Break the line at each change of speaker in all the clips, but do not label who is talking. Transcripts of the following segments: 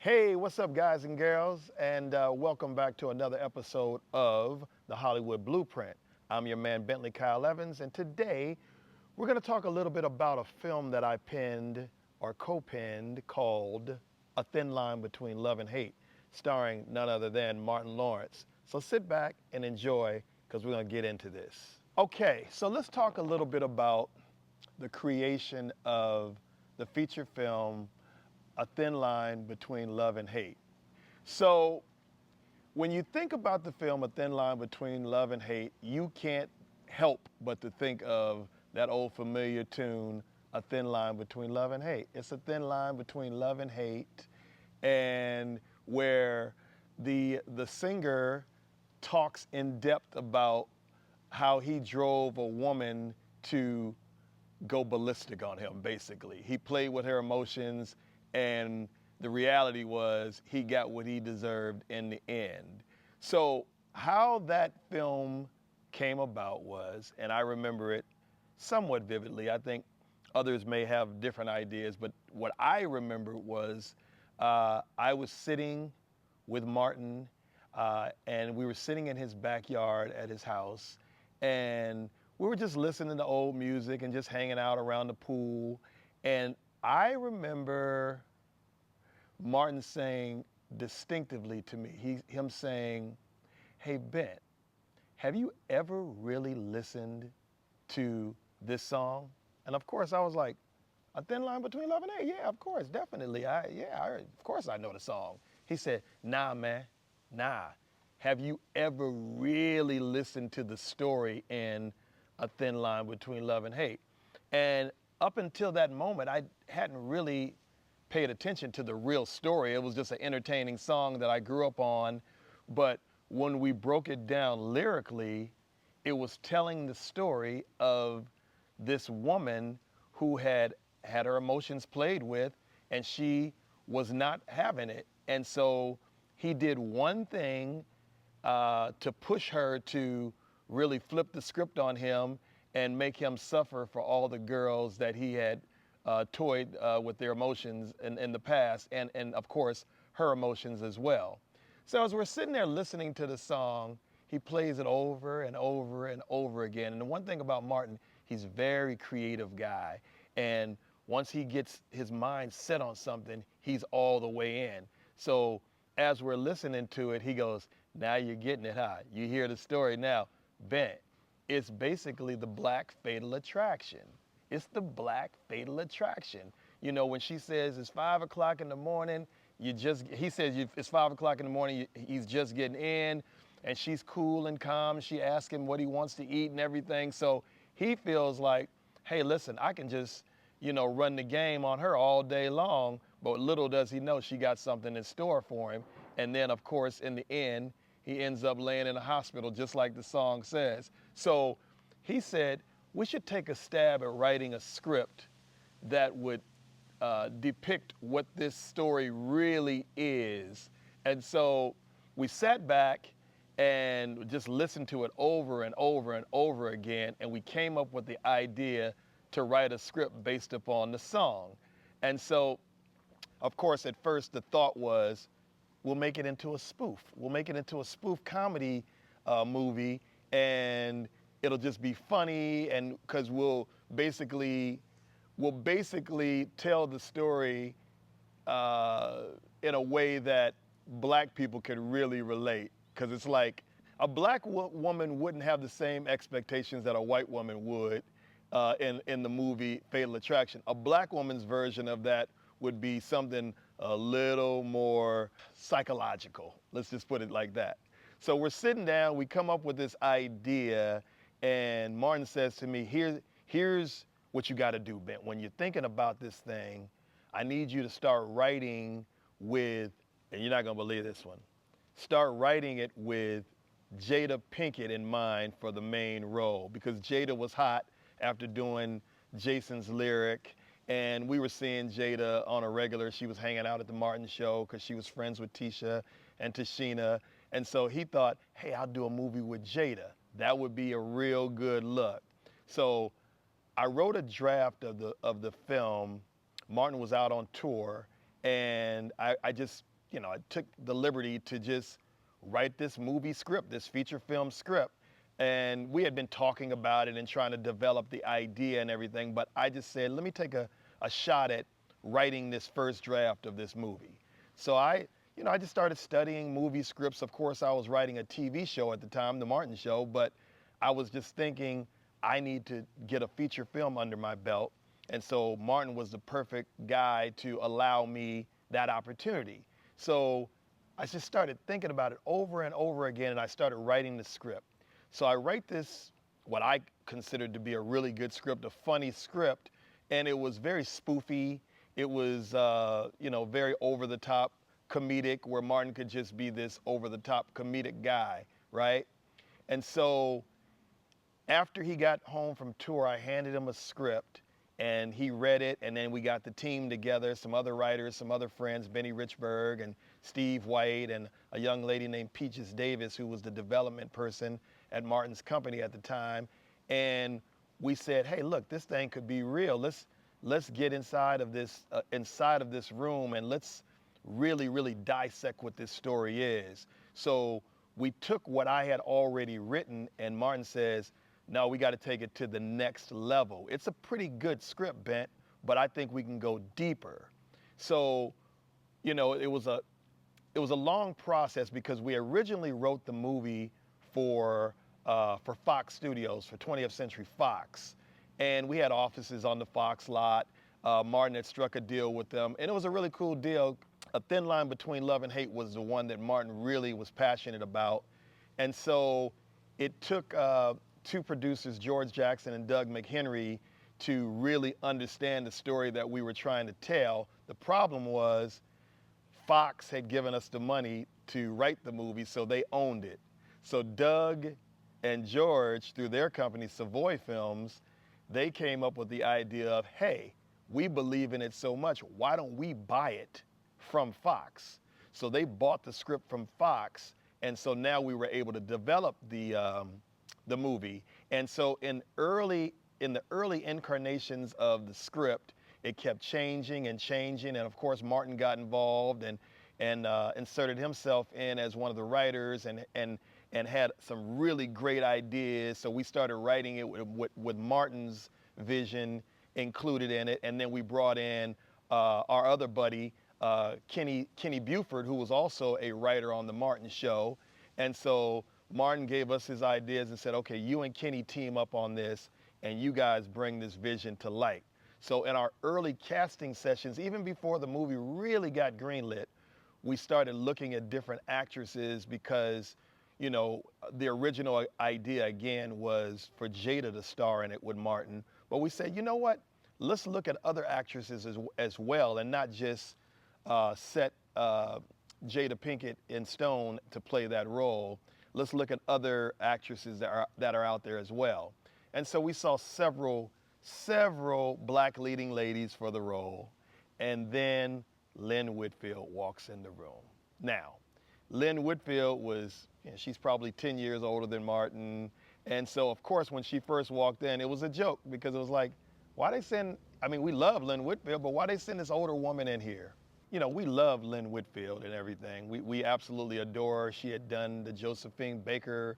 Hey, what's up, guys and girls? And welcome back to another episode of the Hollywood Blueprint. I'm your man, Bentley Kyle Evans, and today we're going to talk a little bit about a film that I penned or co penned called A Thin Line Between Love and Hate, starring none other than Martin Lawrence. So sit back and enjoy because we're going to get into this. Okay, so let's talk a little bit about the creation of the feature film A Thin Line Between Love and Hate. So, when you think about the film A Thin Line Between Love and Hate, you can't help but to think of that old familiar tune, A Thin Line Between Love and Hate. It's a thin line between love and hate, and where the singer talks in depth about how he drove a woman to go ballistic on him, basically. He played with her emotions, and the reality was he got what he deserved in the end. So, how that film came about was, and I remember it somewhat vividly, I think others may have different ideas, but what I remember was I was sitting with Martin, and we were sitting in his backyard at his house, and we were just listening to old music and just hanging out around the pool. And I remember Martin saying distinctively to me, him saying, "Hey, Ben, have you ever really listened to this song?" And of course, I was like, "A Thin Line Between Love and Hate? Yeah, of course, definitely. Of course I know the song." He said, "Nah, man, nah. Have you ever really listened to the story in A Thin Line Between Love and Hate?" And up until that moment, I hadn't really paid attention to the real story. It was just an entertaining song that I grew up on. But when we broke it down lyrically, it was telling the story of this woman who had her emotions played with, and she was not having it. And so he did one thing to push her to really flip the script on him and make him suffer for all the girls that he had toyed with their emotions in the past, and of course, her emotions as well. So as we're sitting there listening to the song, he plays it over and over and over again. And the one thing about Martin, he's a very creative guy. And once he gets his mind set on something, he's all the way in. So as we're listening to it, he goes, "Now you're getting it, huh? You hear the story now. Ben, it's basically the black fatal attraction. It's the black fatal attraction. You know, when she says it's 5 o'clock in the morning, he says it's 5 o'clock in the morning, he's just getting in, and she's cool and calm. She asks him what he wants to eat and everything. So he feels like, hey, listen, I can just, run the game on her all day long. But little does he know she got something in store for him. And then, of course, in the end, he ends up laying in a hospital, just like the song says. So he said, we should take a stab at writing a script that would depict what this story really is. And so we sat back and just listened to it over and over and over again, and we came up with the idea to write a script based upon the song. And so, of course, at first the thought was, we'll make it into a spoof. We'll make it into a spoof comedy movie, and it'll just be funny, and because we'll basically tell the story in a way that black people can really relate. Because it's like a black woman wouldn't have the same expectations that a white woman would in the movie Fatal Attraction. A black woman's version of that would be something a little more psychological. Let's just put it like that. So we're sitting down, we come up with this idea, and Martin says to me, here's what you got to do, Ben. When you're thinking about this thing, I need you to start writing with, and you're not going to believe this one, start writing it with Jada Pinkett in mind for the main role, because Jada was hot after doing Jason's Lyric, and we were seeing Jada on a regular. She was hanging out at the Martin show because she was friends with Tisha and Tashina. And so he thought, hey, I'll do a movie with Jada. That would be a real good look. So I wrote a draft of the film. Martin was out on tour, And I just, I took the liberty to just write this movie script, this feature film script. And we had been talking about it and trying to develop the idea and everything, but I just said, let me take a shot at writing this first draft of this movie. So I just started studying movie scripts. Of course, I was writing a TV show at the time, The Martin Show, but I was just thinking I need to get a feature film under my belt. And so Martin was the perfect guy to allow me that opportunity. So I just started thinking about it over and over again, and I started writing the script. So I write this, what I considered to be a really good script, a funny script, and it was very spoofy. It was, very over the top comedic, where Martin could just be this over the top comedic guy, right? And so after he got home from tour, I handed him a script and he read it, and then we got the team together, some other writers, some other friends, Benny Richburg and Steve White, and a young lady named Peaches Davis, who was the development person at Martin's company at the time. And we said, hey, look, this thing could be real. Let's get inside of this room, and let's really, really dissect what this story is. So we took what I had already written, and Martin says, no, we got to take it to the next level. It's a pretty good script, Bent, but I think we can go deeper. So, it was a long process, because we originally wrote the movie for Fox Studios, for 20th Century Fox, and we had offices on the Fox lot. Martin had struck a deal with them, and it was a really cool deal. A Thin Line Between Love and Hate was the one that Martin really was passionate about, and so it took two producers, George Jackson and Doug McHenry, to really understand the story that we were trying to tell. The problem was Fox had given us the money to write the movie, so they owned it. So Doug and George, through their company, Savoy Films, they came up with the idea of, hey, we believe in it so much, why don't we buy it from Fox? So they bought the script from Fox, and so now we were able to develop the movie. And so in the early incarnations of the script, it kept changing and changing, and of course Martin got involved and inserted himself in as one of the writers, and had some really great ideas. So we started writing it with Martin's vision included in it, and then we brought in our other buddy, Kenny Buford, who was also a writer on The Martin Show. And so Martin gave us his ideas and said, okay, you and Kenny team up on this, and you guys bring this vision to light. So in our early casting sessions, even before the movie really got greenlit, we started looking at different actresses, because, the original idea, again, was for Jada to star in it with Martin. But we said, you know what? Let's look at other actresses as well, and not just set Jada Pinkett in stone to play that role. Let's look at other actresses that are out there as well. And so we saw several black leading ladies for the role. And then Lynn Whitfield walks in the room. Now, Lynn Whitfield she's probably 10 years older than Martin. And so, of course, when she first walked in, it was a joke, because it was like, we love Lynn Whitfield, but why they send this older woman in here? We love Lynn Whitfield and everything. We absolutely adore her. She had done the Josephine Baker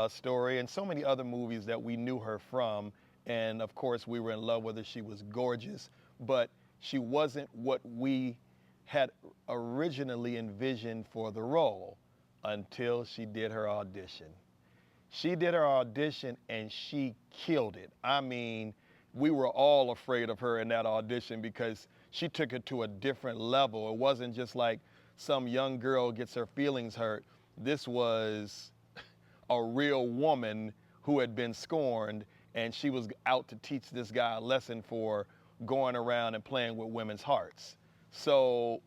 story and so many other movies that we knew her from. And of course, we were in love with her. She was gorgeous, but she wasn't what we had originally envisioned for the role until she did her audition. She did her audition and she killed it. We were all afraid of her in that audition, because she took it to a different level. It wasn't just like some young girl gets her feelings hurt. This was a real woman who had been scorned, and she was out to teach this guy a lesson for going around and playing with women's hearts. So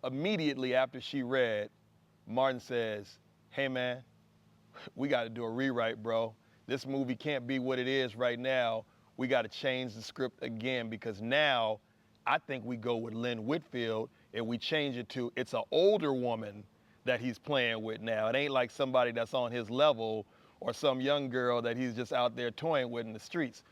immediately after she read, Martin says, hey man, we got to do a rewrite, bro. This movie can't be what it is right now. We got to change the script again, because now I think we go with Lynn Whitfield and we change it to, it's an older woman that he's playing with now. It ain't like somebody that's on his level or some young girl that he's just out there toying with in the streets.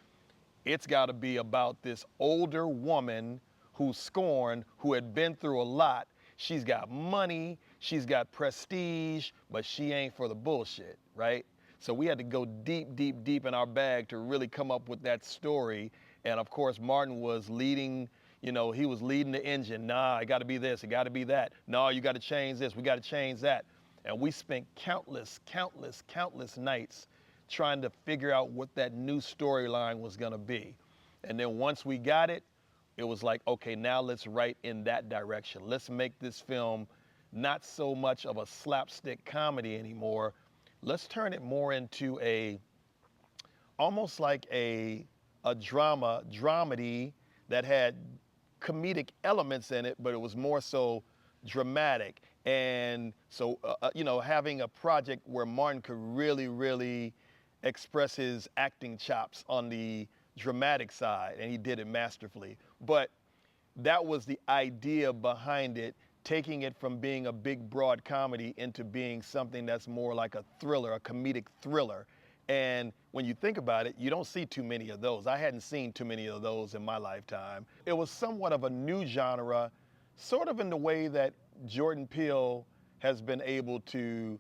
It's got to be about this older woman who's scorned, who had been through a lot. She's got money, she's got prestige, but she ain't for the bullshit, right? So we had to go deep, deep, deep in our bag to really come up with that story. And of course, Martin was leading, he was leading the engine. Nah, it got to be this, it got to be that. No, you got to change this, we got to change that. And we spent countless, countless, countless nights trying to figure out what that new storyline was going to be. And then once we got it, it was like, okay, now let's write in that direction. Let's make this film not so much of a slapstick comedy anymore. Let's turn it more into almost like a dramedy that had comedic elements in it, but it was more so dramatic. And so, having a project where Martin could really, really express his acting chops on the dramatic side, and he did it masterfully. But that was the idea behind it, taking it from being a big, broad comedy into being something that's more like a thriller, a comedic thriller. And when you think about it, you don't see too many of those. I hadn't seen too many of those in my lifetime. It was somewhat of a new genre, sort of in the way that Jordan Peele has been able to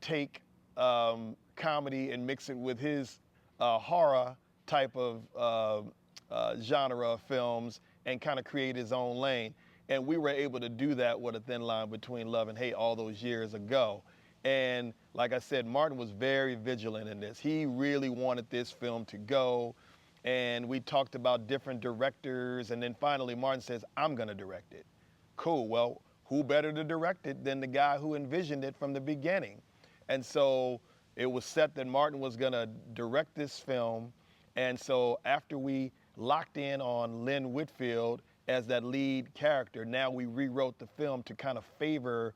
take comedy and mix it with his horror type of genre of films and kind of create his own lane. And we were able to do that with A Thin Line Between Love and Hate all those years ago. And like I said, Martin was very vigilant in this. He really wanted this film to go. And we talked about different directors. And then finally, Martin says, I'm going to direct it. Cool. Well, who better to direct it than the guy who envisioned it from the beginning? And so it was set that Martin was going to direct this film. And so after we locked in on Lynn Whitfield as that lead character, now we rewrote the film to kind of favor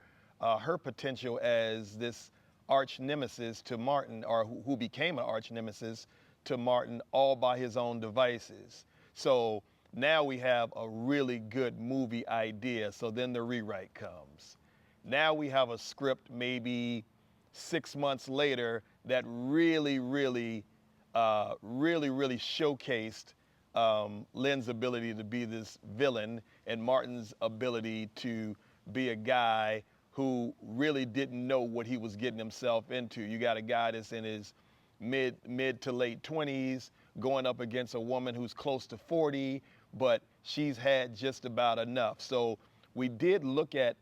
her potential as this arch nemesis to Martin, or who became an arch nemesis to Martin, all by his own devices. So now we have a really good movie idea. So then the rewrite comes. Now we have a script maybe 6 months later that really, really showcased Lynn's ability to be this villain and Martin's ability to be a guy who really didn't know what he was getting himself into. You got a guy that's in his mid to late 20s going up against a woman who's close to 40, but she's had just about enough. So we did look at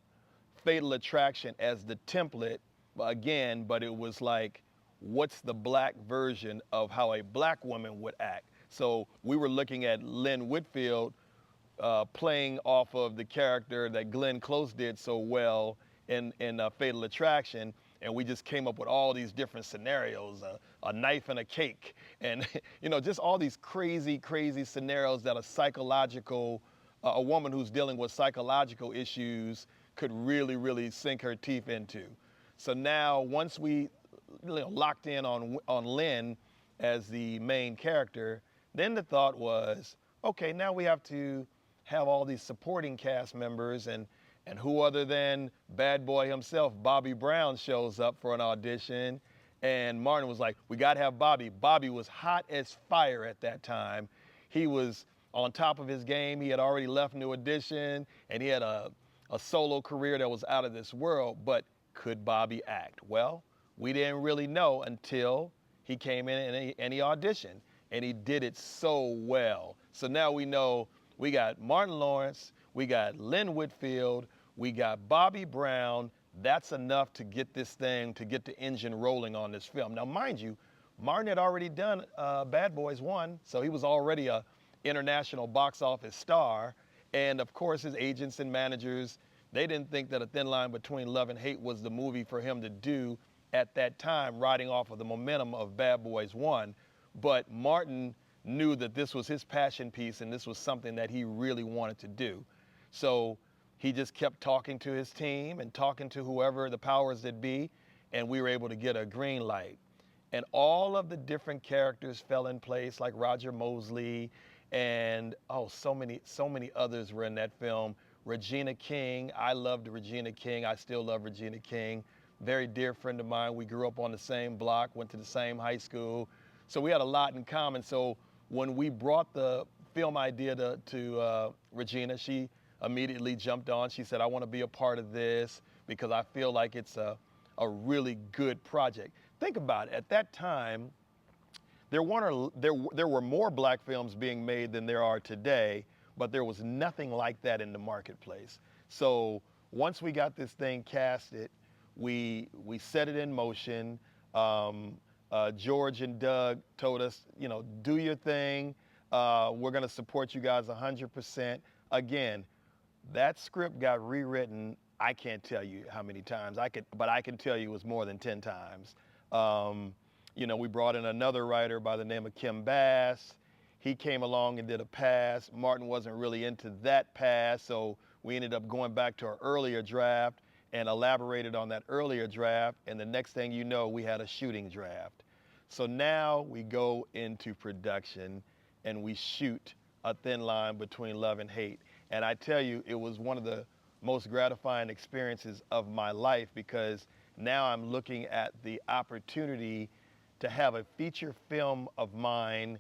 Fatal Attraction as the template again, but it was like, what's the black version of how a black woman would act? So we were looking at Lynn Whitfield playing off of the character that Glenn Close did so well in Fatal Attraction, and we just came up with all these different scenarios, a knife and a cake, and just all these crazy, crazy scenarios that a woman who's dealing with psychological issues could really, really sink her teeth into. So now, once we locked in on Lynn as the main character, then the thought was, okay, now we have to have all these supporting cast members, and who other than Bad Boy himself, Bobby Brown, shows up for an audition. And Martin was like, we got to have Bobby. Bobby was hot as fire at that time. He was on top of his game. He had already left New Edition, and he had a solo career that was out of this world. But could Bobby act? Well, we didn't really know until he came in and he auditioned. And he did it so well. So now we know we got Martin Lawrence, we got Lynn Whitfield, we got Bobby Brown. That's enough to get the engine rolling on this film. Now, mind you, Martin had already done Bad Boys 1, so he was already a international box office star. And of course, his agents and managers, they didn't think that A Thin Line Between Love and Hate was the movie for him to do at that time, riding off of the momentum of Bad Boys 1. But Martin knew that this was his passion piece and this was something that he really wanted to do. So he just kept talking to his team and talking to whoever the powers that be, and we were able to get a green light. And all of the different characters fell in place, like Roger Mosley, and so many others were in that film. Regina King, I loved Regina King. I still love Regina King. Very dear friend of mine. We grew up on the same block, went to the same high school. So we had a lot in common. So when we brought the film idea to Regina. She immediately jumped on. She said, I want to be a part of this because I feel like it's a really good project. Think about it. At that time, there were more black films being made than there are today, but there was nothing like that in the marketplace. So once we got this thing casted, we set it in motion. George and Doug told us, you know, do your thing. We're going to support you guys 100%. Again, that script got rewritten. I can't tell you how many times. But I can tell you it was more than 10 times. You know, we brought in another writer by the name of Kim Bass. He came along and did a pass. Martin wasn't really into that pass, so we ended up going back to our earlier draft and elaborated on that earlier draft. And the next thing you know, we had a shooting draft. So now we go into production and we shoot A Thin Line Between Love and Hate. And I tell you, it was one of the most gratifying experiences of my life because now I'm looking at the opportunity to have a feature film of mine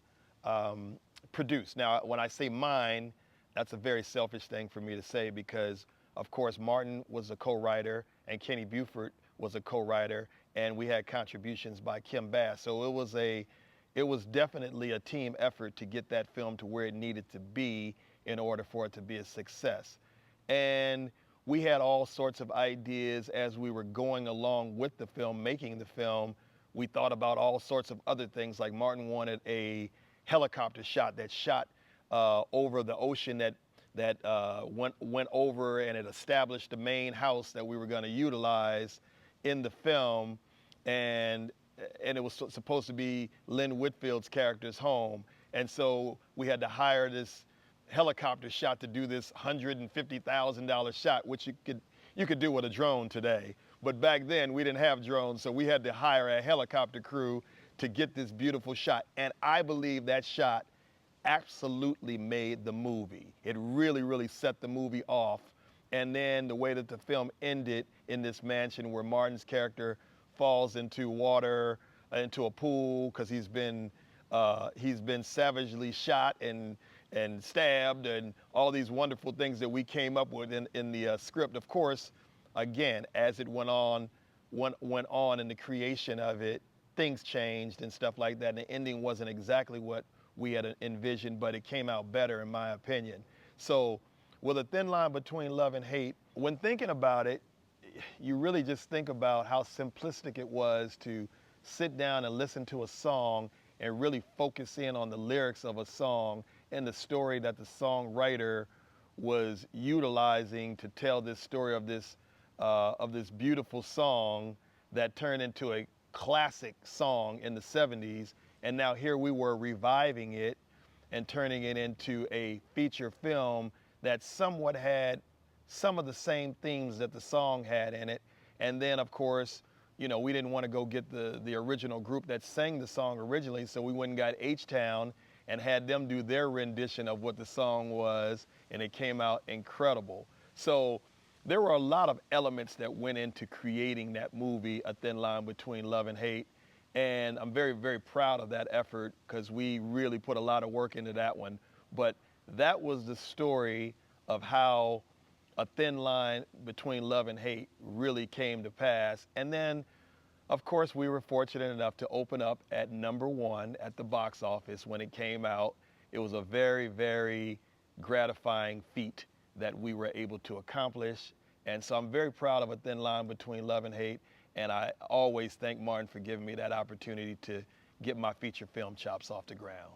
produced. Now, when I say mine, that's a very selfish thing for me to say because, of course, Martin was a co-writer and Kenny Buford was a co-writer, and we had contributions by Kim Bass. So it was definitely a team effort to get that film to where it needed to be in order for it to be a success. And we had all sorts of ideas as we were going along with the film, making the film. We thought about all sorts of other things, like Martin wanted a helicopter shot that shot over the ocean that went over and it established the main house that we were going to utilize in the film, and it was supposed to be Lynn Whitfield's character's home. And so we had to hire this helicopter shot to do this $150,000 shot, which you could do with a drone today. But back then we didn't have drones, so we had to hire a helicopter crew to get this beautiful shot. And I believe that shot absolutely made the movie. It really, really set the movie off. And then the way that the film ended in this mansion where Martin's character falls into water, into a pool, because he's been savagely shot and stabbed and all these wonderful things that we came up with in the script. Of course, again, as it went on in the creation of it, things changed and stuff like that. And the ending wasn't exactly what we had envisioned, but it came out better in my opinion. So with A Thin Line Between Love and Hate, when thinking about it, you really just think about how simplistic it was to sit down and listen to a song and really focus in on the lyrics of a song and the story that the songwriter was utilizing to tell this story of this beautiful song that turned into a classic song in the 70s. And now here we were reviving it and turning it into a feature film that somewhat had some of the same themes that the song had in it. And then, of course, you know, we didn't want to go get the original group that sang the song originally, so we went and got H-Town and had them do their rendition of what the song was, and it came out incredible. So there were a lot of elements that went into creating that movie, A Thin Line Between Love and Hate. And I'm very, very proud of that effort because we really put a lot of work into that one. But that was the story of how A Thin Line Between Love and Hate really came to pass. And then, of course, we were fortunate enough to open up at #1 at the box office when it came out. It was a very, very gratifying feat that we were able to accomplish. And so I'm very proud of A Thin Line Between Love and Hate. And I always thank Martin for giving me that opportunity to get my feature film chops off the ground.